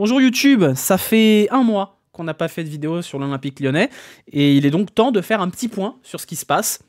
Bonjour YouTube, ça fait un mois qu'on n'a pas fait de vidéo sur l'Olympique Lyonnais et il est donc temps de faire un petit point sur ce qui se passe,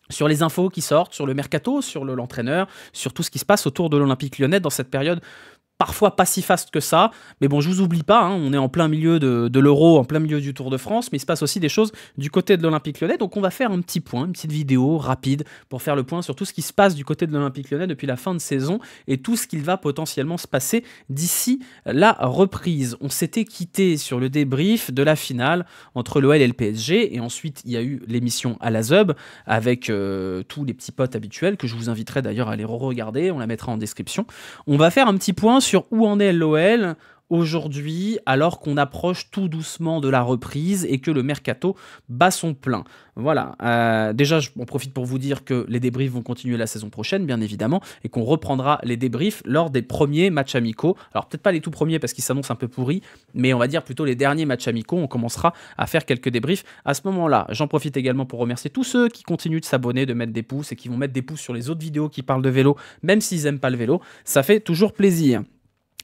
sur les infos qui sortent, sur le mercato, sur l'entraîneur, sur tout ce qui se passe autour de l'Olympique Lyonnais dans cette période parfois pas si faste que ça, mais bon, je vous oublie pas, hein, on est en plein milieu de l'Euro, en plein milieu du Tour de France, mais il se passe aussi des choses du côté de l'Olympique Lyonnais, donc on va faire un petit point, une petite vidéo rapide pour faire le point sur tout ce qui se passe du côté de l'Olympique Lyonnais depuis la fin de saison et tout ce qu'il va potentiellement se passer d'ici la reprise. On s'était quitté sur le débrief de la finale entre l'OL et le PSG, et ensuite il y a eu l'émission à la Zub avec tous les petits potes habituels que je vous inviterai d'ailleurs à aller re-regarder, on la mettra en description. On va faire un petit point sur où en est l'OL aujourd'hui, alors qu'on approche tout doucement de la reprise et que le mercato bat son plein. Voilà, déjà on profite pour vous dire que les débriefs vont continuer la saison prochaine, bien évidemment, et qu'on reprendra les débriefs lors des premiers matchs amicaux. Alors peut-être pas les tout premiers parce qu'ils s'annoncent un peu pourris, mais on va dire plutôt les derniers matchs amicaux, on commencera à faire quelques débriefs à ce moment-là. J'en profite également pour remercier tous ceux qui continuent de s'abonner, de mettre des pouces et qui vont mettre des pouces sur les autres vidéos qui parlent de vélo, même s'ils n'aiment pas le vélo, ça fait toujours plaisir.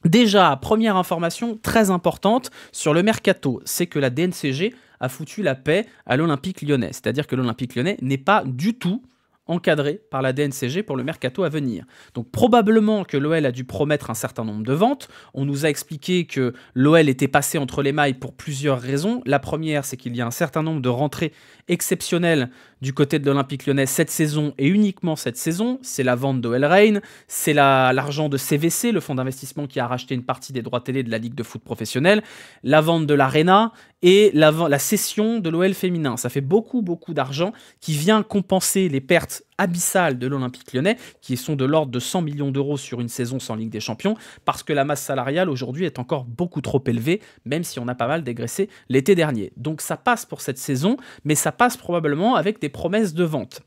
Déjà, première information très importante sur le mercato, c'est que la DNCG a foutu la paix à l'Olympique Lyonnais. C'est-à-dire que l'Olympique Lyonnais n'est pas du tout encadré par la DNCG pour le mercato à venir. Donc probablement que l'OL a dû promettre un certain nombre de ventes. On nous a expliqué que l'OL était passé entre les mailles pour plusieurs raisons. La première, c'est qu'il y a un certain nombre de rentrées exceptionnelles du côté de l'Olympique Lyonnais cette saison et uniquement cette saison. C'est la vente d'OL Reign, c'est l'argent de CVC, le fonds d'investissement qui a racheté une partie des droits télé de la Ligue de foot professionnelle, la vente de l'Arena et la cession de l'OL féminin. Ça fait beaucoup d'argent qui vient compenser les pertes abyssales de l'Olympique Lyonnais, qui sont de l'ordre de 100 millions d'euros sur une saison sans Ligue des Champions, parce que la masse salariale aujourd'hui est encore beaucoup trop élevée, même si on a pas mal dégraissé l'été dernier. Donc ça passe pour cette saison, mais ça passe probablement avec des promesses de vente.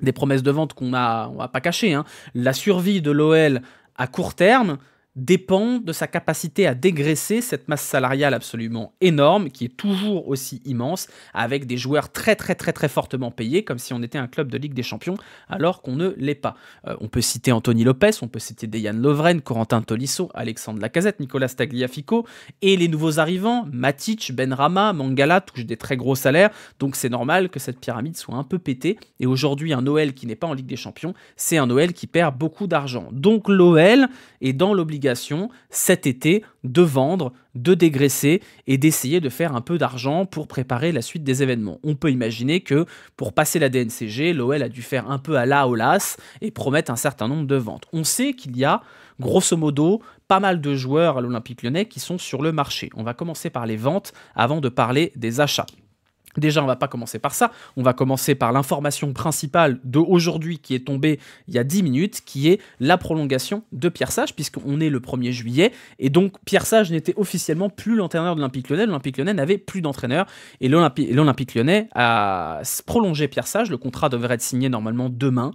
Des promesses de vente on va pas cacher, hein. La survie de l'OL à court terme dépend de sa capacité à dégraisser cette masse salariale absolument énorme, qui est toujours aussi immense, avec des joueurs très fortement payés, comme si on était un club de Ligue des Champions, alors qu'on ne l'est pas. On peut citer Anthony Lopez, on peut citer Dejan Lovren, Corentin Tolisso, Alexandre Lacazette, Nicolas Tagliafico, et les nouveaux arrivants, Matic, Benrahma, Mangala, touchent des très gros salaires, donc c'est normal que cette pyramide soit un peu pétée, et aujourd'hui un OL qui n'est pas en Ligue des Champions, c'est un OL qui perd beaucoup d'argent. Donc l'OL est dans l'obligation cet été de vendre, de dégraisser et d'essayer de faire un peu d'argent pour préparer la suite des événements. On peut imaginer que pour passer la DNCG, l'OL a dû faire un peu à la Aulas et promettre un certain nombre de ventes. On sait qu'il y a grosso modo pas mal de joueurs à l'Olympique Lyonnais qui sont sur le marché. On va commencer par les ventes avant de parler des achats. Déjà, on ne va pas commencer par ça, on va commencer par l'information principale d'aujourd'hui qui est tombée il y a 10 minutes, qui est la prolongation de Pierre Sage, puisqu'on est le 1er juillet, et donc Pierre Sage n'était officiellement plus l'entraîneur de l'Olympique Lyonnais, l'Olympique Lyonnais n'avait plus d'entraîneur, et l'Olympique Lyonnais a prolongé Pierre Sage, le contrat devrait être signé normalement demain,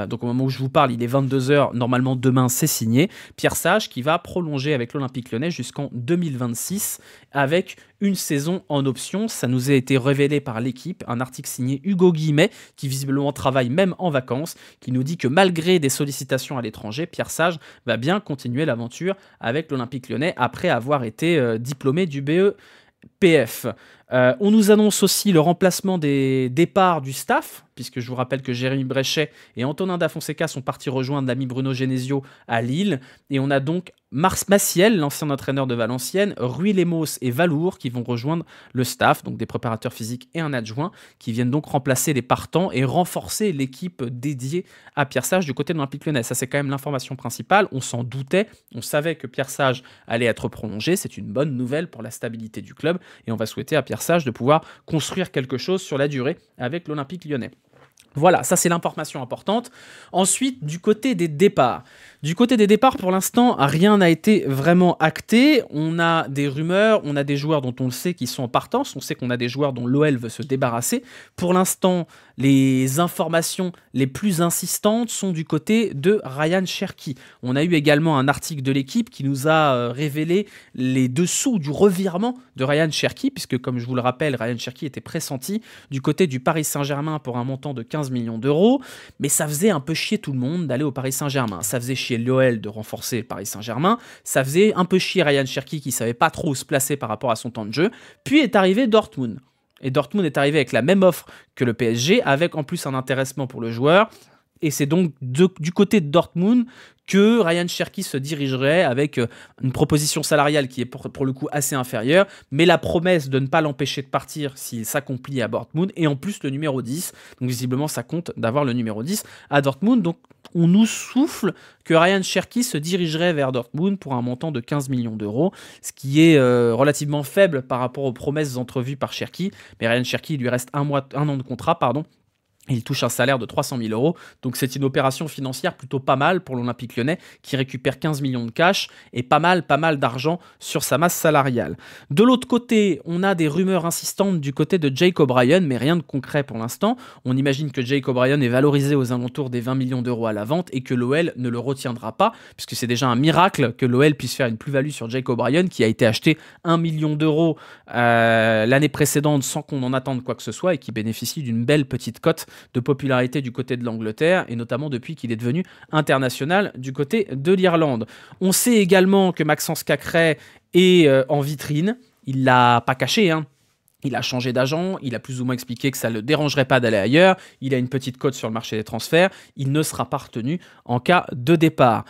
donc au moment où je vous parle, il est 22 h, normalement demain c'est signé, Pierre Sage qui va prolonger avec l'Olympique Lyonnais jusqu'en 2026, avec une saison en option. Ça nous a été révélé par l'équipe, un article signé Hugo Guillemet, qui visiblement travaille même en vacances, qui nous dit que malgré des sollicitations à l'étranger, Pierre Sage va bien continuer l'aventure avec l'Olympique Lyonnais après avoir été diplômé du BEPF. On nous annonce aussi le remplacement des départs du staff, puisque je vous rappelle que Jérémy Bréchet et Antonin Da Fonseca sont partis rejoindre l'ami Bruno Genesio à Lille, et on a donc Mars Massiel, l'ancien entraîneur de Valenciennes, Rui Lemos et Valour qui vont rejoindre le staff, donc des préparateurs physiques et un adjoint, qui viennent donc remplacer les partants et renforcer l'équipe dédiée à Pierre Sage du côté de l'Olympique Lyonnais. Ça, c'est quand même l'information principale, on s'en doutait, on savait que Pierre Sage allait être prolongé, c'est une bonne nouvelle pour la stabilité du club, et on va souhaiter à Pierre Sage de pouvoir construire quelque chose sur la durée avec l'Olympique Lyonnais. Voilà, ça c'est l'information importante. Ensuite, du côté des départs. Du côté des départs, pour l'instant, rien n'a été vraiment acté. On a des rumeurs, on a des joueurs dont on le sait qui sont en partance. On sait qu'on a des joueurs dont l'OL veut se débarrasser. Pour l'instant, les informations les plus insistantes sont du côté de Ryan Cherki. On a eu également un article de l'équipe qui nous a révélé les dessous du revirement de Ryan Cherki, puisque comme je vous le rappelle, Ryan Cherki était pressenti du côté du Paris Saint-Germain pour un montant de 15 millions d'euros, mais ça faisait un peu chier tout le monde d'aller au Paris Saint-Germain. Ça faisait chier l'OL de renforcer le Paris Saint-Germain, ça faisait un peu chier Ryan Cherki qui savait pas trop où se placer par rapport à son temps de jeu, puis est arrivé Dortmund. Et Dortmund est arrivé avec la même offre que le PSG, avec en plus un intéressement pour le joueur. Et c'est donc du côté de Dortmund que Ryan Cherki se dirigerait avec une proposition salariale qui est pour le coup assez inférieure, mais la promesse de ne pas l'empêcher de partir s'il s'accomplit à Dortmund, et en plus le numéro 10. Donc visiblement ça compte d'avoir le numéro 10 à Dortmund. Donc on nous souffle que Ryan Cherki se dirigerait vers Dortmund pour un montant de 15 millions d'euros, ce qui est relativement faible par rapport aux promesses entrevues par Cherki. Mais Ryan Cherki, il lui reste un an de contrat, pardon. Il touche un salaire de 300 000 euros, donc c'est une opération financière plutôt pas mal pour l'Olympique Lyonnais qui récupère 15 millions de cash et pas mal d'argent sur sa masse salariale. De l'autre côté, on a des rumeurs insistantes du côté de Jake O'Brien, mais rien de concret pour l'instant. On imagine que Jake O'Brien est valorisé aux alentours des 20 millions d'euros à la vente et que l'OL ne le retiendra pas, puisque c'est déjà un miracle que l'OL puisse faire une plus-value sur Jake O'Brien qui a été acheté 1 million d'euros l'année précédente sans qu'on en attende quoi que ce soit et qui bénéficie d'une belle petite cote de popularité du côté de l'Angleterre, et notamment depuis qu'il est devenu international du côté de l'Irlande. On sait également que Maxence Cacré est en vitrine, il l'a pas caché, hein. Il a changé d'agent, il a plus ou moins expliqué que ça ne le dérangerait pas d'aller ailleurs, il a une petite cote sur le marché des transferts, il ne sera pas retenu en cas de départ.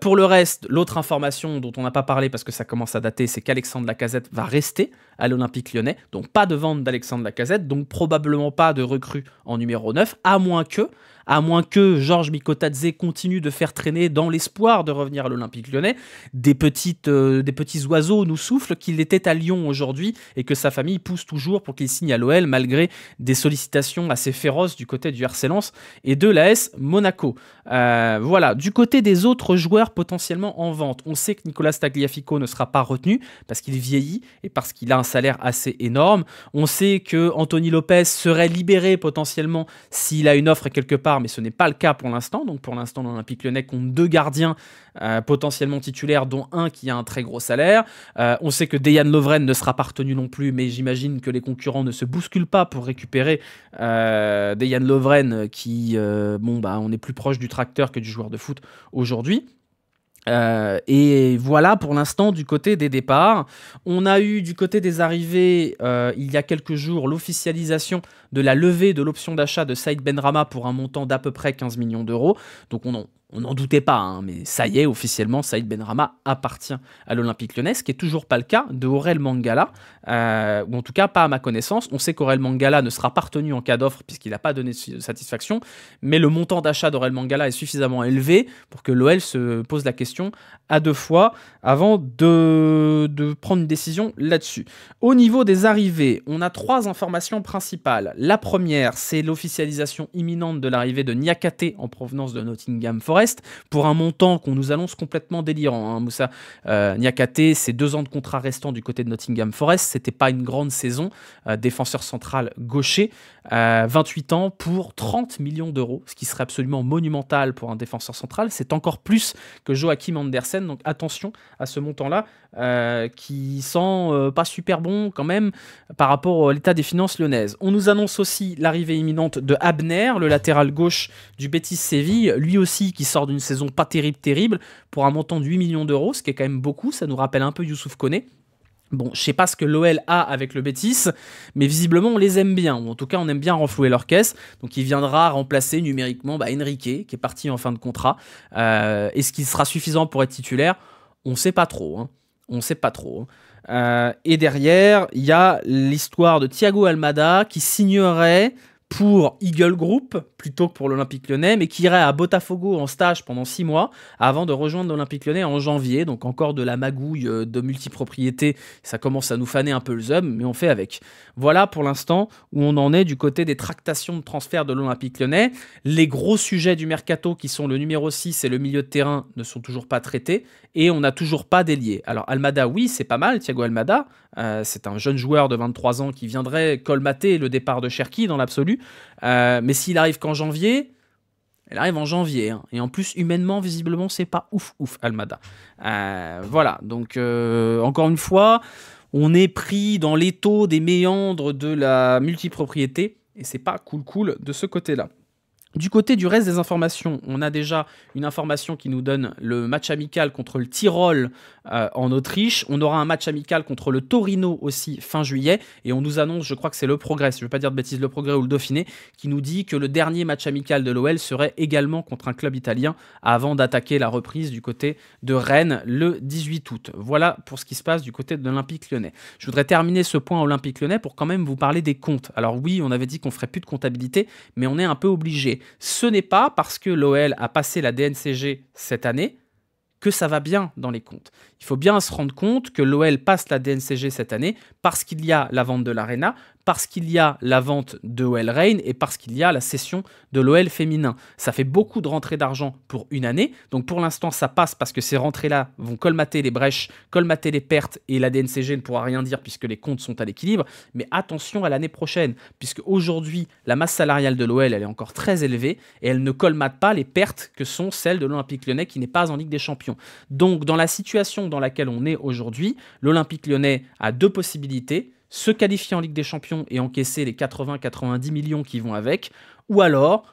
Pour le reste, l'autre information dont on n'a pas parlé parce que ça commence à dater, c'est qu'Alexandre Lacazette va rester à l'Olympique Lyonnais, donc pas de vente d'Alexandre Lacazette, donc probablement pas de recrue en numéro 9, à moins que Georges Mikotadze continue de faire traîner dans l'espoir de revenir à l'Olympique Lyonnais. Des petits oiseaux nous soufflent qu'il était à Lyon aujourd'hui et que sa famille pousse toujours pour qu'il signe à l'OL malgré des sollicitations assez féroces du côté du RC Lens et de l'AS Monaco. Voilà, du côté des autres joueurs potentiellement en vente, on sait que Nicolas Tagliafico ne sera pas retenu parce qu'il vieillit et parce qu'il a un salaire assez énorme. On sait que Anthony Lopez serait libéré potentiellement s'il a une offre quelque part, mais ce n'est pas le cas pour l'instant. Donc pour l'instant, l'Olympique Lyonnais compte 2 gardiens potentiellement titulaires, dont un qui a un très gros salaire. On sait que Dejan Lovren ne sera pas retenu non plus, mais j'imagine que les concurrents ne se bousculent pas pour récupérer Dejan Lovren qui, on est plus proche du tracteur que du joueur de foot aujourd'hui. Et voilà pour l'instant du côté des départs. On a eu du côté des arrivées il y a quelques jours l'officialisation de la levée de l'option d'achat de Saïd Benrahma pour un montant d'à peu près 15 millions d'euros. Donc on n'en doutait pas, hein, mais ça y est, officiellement, Saïd Benrahma appartient à l'Olympique Lyonnais, ce qui n'est toujours pas le cas de Aurel Mangala, ou en tout cas pas à ma connaissance. On sait qu'Aurel Mangala ne sera pas retenu en cas d'offre puisqu'il n'a pas donné de satisfaction, mais le montant d'achat d'Aurel Mangala est suffisamment élevé pour que l'OL se pose la question à 2 fois avant de prendre une décision là-dessus. Au niveau des arrivées, on a 3 informations principales. La première, c'est l'officialisation imminente de l'arrivée de Niakate en provenance de Nottingham Forest pour un montant qu'on nous annonce complètement délirant, hein, Moussa. Niakate, c'est 2 ans de contrat restant du côté de Nottingham Forest, c'était pas une grande saison, défenseur central gaucher, 28 ans pour 30 millions d'euros, ce qui serait absolument monumental pour un défenseur central. C'est encore plus que Joachim Andersen, donc attention à ce montant-là qui sent pas super bon quand même par rapport à l'état des finances lyonnaises. On nous annonce aussi l'arrivée imminente de Abner, le latéral gauche du Betis Séville, lui aussi qui sort d'une saison pas terrible, pour un montant de 8 millions d'euros, ce qui est quand même beaucoup, ça nous rappelle un peu Youssouf Koné. Bon, je sais pas ce que l'OL a avec le Betis, mais visiblement on les aime bien, ou en tout cas on aime bien renflouer leur caisse, donc il viendra remplacer numériquement Enrique, qui est parti en fin de contrat. Est-ce qu'il sera suffisant pour être titulaire ? On sait pas trop, hein. On sait pas trop. Et derrière, il y a l'histoire de Thiago Almada qui signerait pour Eagle Group plutôt que pour l'Olympique Lyonnais, mais qui irait à Botafogo en stage pendant 6 mois avant de rejoindre l'Olympique Lyonnais en janvier. Donc encore de la magouille de multipropriété, ça commence à nous faner un peu le zum, mais on fait avec. Voilà pour l'instant où on en est du côté des tractations de transfert de l'Olympique Lyonnais. Les gros sujets du mercato qui sont le numéro 6 et le milieu de terrain ne sont toujours pas traités et on n'a toujours pas d'ailier. Alors Almada, oui, c'est pas mal, Thiago Almada, c'est un jeune joueur de 23 ans qui viendrait colmater le départ de Cherki dans l'absolu. plus. Mais s'il arrive qu'en janvier, elle arrive en janvier. Hein. Et en plus, humainement, visiblement, c'est pas ouf, Almada. Voilà, donc encore une fois, on est pris dans l'étau des méandres de la multipropriété. Et c'est pas cool de ce côté-là. Du côté du reste des informations, on a déjà une information qui nous donne le match amical contre le Tyrol en Autriche. On aura un match amical contre le Torino aussi fin juillet. Et on nous annonce, je crois que c'est le Progrès, je ne veux pas dire de bêtises, le Progrès ou le Dauphiné, qui nous dit que le dernier match amical de l'OL serait également contre un club italien avant d'attaquer la reprise du côté de Rennes le 18 août. Voilà pour ce qui se passe du côté de l'Olympique Lyonnais. Je voudrais terminer ce point Olympique Lyonnais pour quand même vous parler des comptes. Alors oui, on avait dit qu'on ne ferait plus de comptabilité, mais on est un peu obligé. Ce n'est pas parce que l'OL a passé la DNCG cette année que ça va bien dans les comptes. Il faut bien se rendre compte que l'OL passe la DNCG cette année parce qu'il y a la vente de l'Arena, parce qu'il y a la vente de OL Reign et parce qu'il y a la cession de l'OL féminin. Ça fait beaucoup de rentrées d'argent pour une année. Donc pour l'instant, ça passe parce que ces rentrées-là vont colmater les brèches, colmater les pertes et la DNCG ne pourra rien dire puisque les comptes sont à l'équilibre. Mais attention à l'année prochaine, puisque aujourd'hui, la masse salariale de l'OL, elle est encore très élevée et elle ne colmate pas les pertes que sont celles de l'Olympique Lyonnais qui n'est pas en Ligue des Champions. Donc dans la situation dans laquelle on est aujourd'hui, l'Olympique Lyonnais a deux possibilités: se qualifier en Ligue des Champions et encaisser les 80-90 millions qui vont avec, ou alors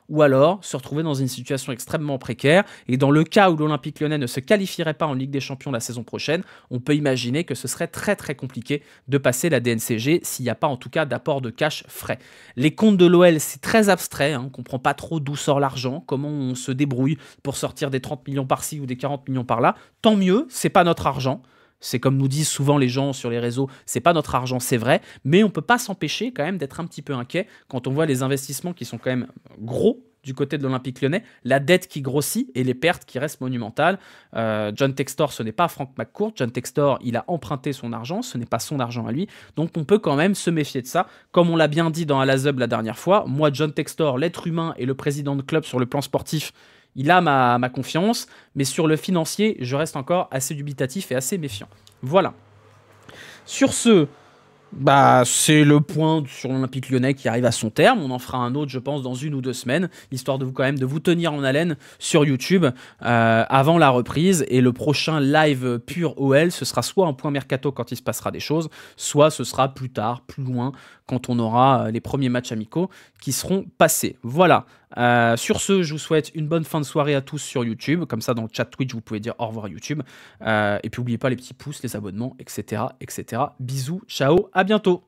se retrouver dans une situation extrêmement précaire. Et dans le cas où l'Olympique Lyonnais ne se qualifierait pas en Ligue des Champions la saison prochaine, on peut imaginer que ce serait très très compliqué de passer la DNCG s'il n'y a pas en tout cas d'apport de cash frais. Les comptes de l'OL, c'est très abstrait, hein, on ne comprend pas trop d'où sort l'argent, comment on se débrouille pour sortir des 30 millions par-ci ou des 40 millions par-là. Tant mieux, c'est pas notre argent. C'est comme nous disent souvent les gens sur les réseaux, c'est pas notre argent, c'est vrai, mais on peut pas s'empêcher quand même d'être un petit peu inquiet quand on voit les investissements qui sont quand même gros du côté de l'Olympique Lyonnais, la dette qui grossit et les pertes qui restent monumentales. John Textor, ce n'est pas Frank McCourt. John Textor, il a emprunté son argent, ce n'est pas son argent à lui, donc on peut quand même se méfier de ça. Comme on l'a bien dit dans Alazub la dernière fois, moi, John Textor, l'être humain et le président de club sur le plan sportif, il a ma confiance, mais sur le financier, je reste encore assez dubitatif et assez méfiant. Voilà. Sur ce, c'est le point sur l'Olympique Lyonnais qui arrive à son terme. On en fera un autre, je pense, dans 1 ou 2 semaines, histoire de vous tenir en haleine sur YouTube avant la reprise. Et le prochain live pur OL, ce sera soit un point mercato quand il se passera des choses, soit ce sera plus tard, plus loin, quand on aura les premiers matchs amicaux qui seront passés. Voilà. Sur ce, je vous souhaite une bonne fin de soirée à tous sur YouTube. Comme ça, dans le chat Twitch, vous pouvez dire au revoir YouTube. Et puis, n'oubliez pas les petits pouces, les abonnements, etc., etc. Bisous, ciao, à bientôt.